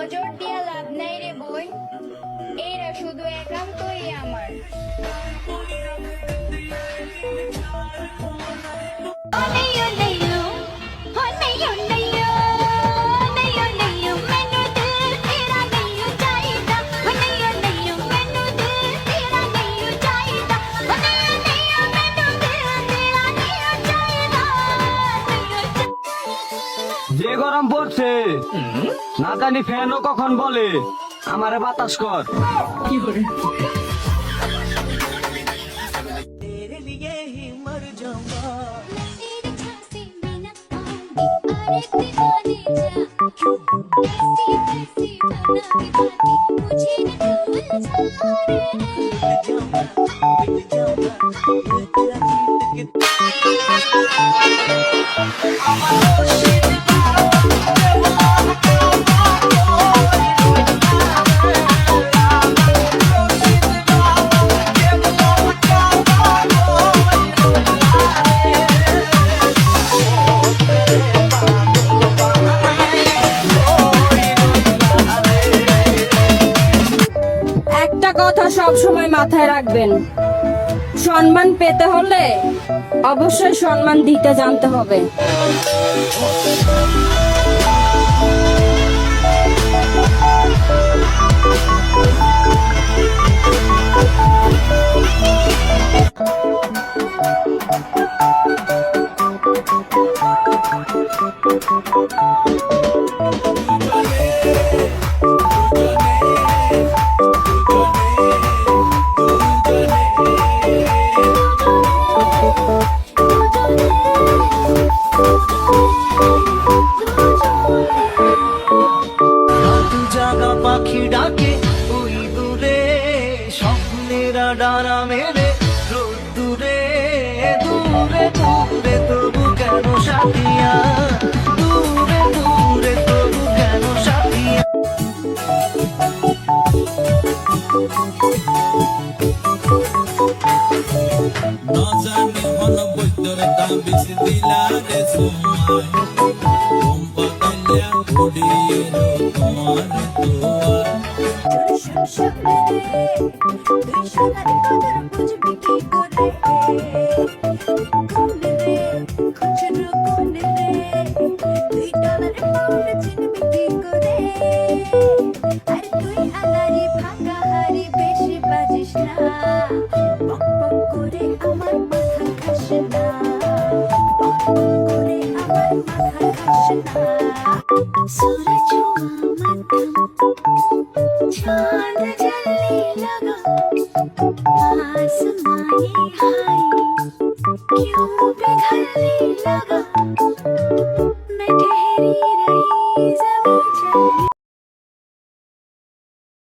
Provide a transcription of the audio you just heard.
নজর দিয়া লাভ নাই রে বই, এইরা শুধু একান্তই আমার। যে গরম পড়ছে না জানি ফ্যানও কখন বলে আমারে বাতাস কর। একটা কথা সব সময় মাথায় রাখবেন, সম্মান পেতে হলে অবশ্যই সম্মান দিতে জানতে হবে। পাখি ডাকে ওই দূরে, স্বপ্নের ডানা মেলে রোদ্দুরে, দূরে দূরে তবু কেন সাথিয়া, দূরে দূরে তবু কেন সাথিয়া। নজানি হন বৈদ্যর দাম বেশি দিলা রে সুমায়, ঘুম পাতাইলা ঘুরিয়ে তোমার তোয়ার। चांद जलने लगा आसमां ये हाय क्यों पिघलने लगा मैं ठहरी रही ज़मीं चली।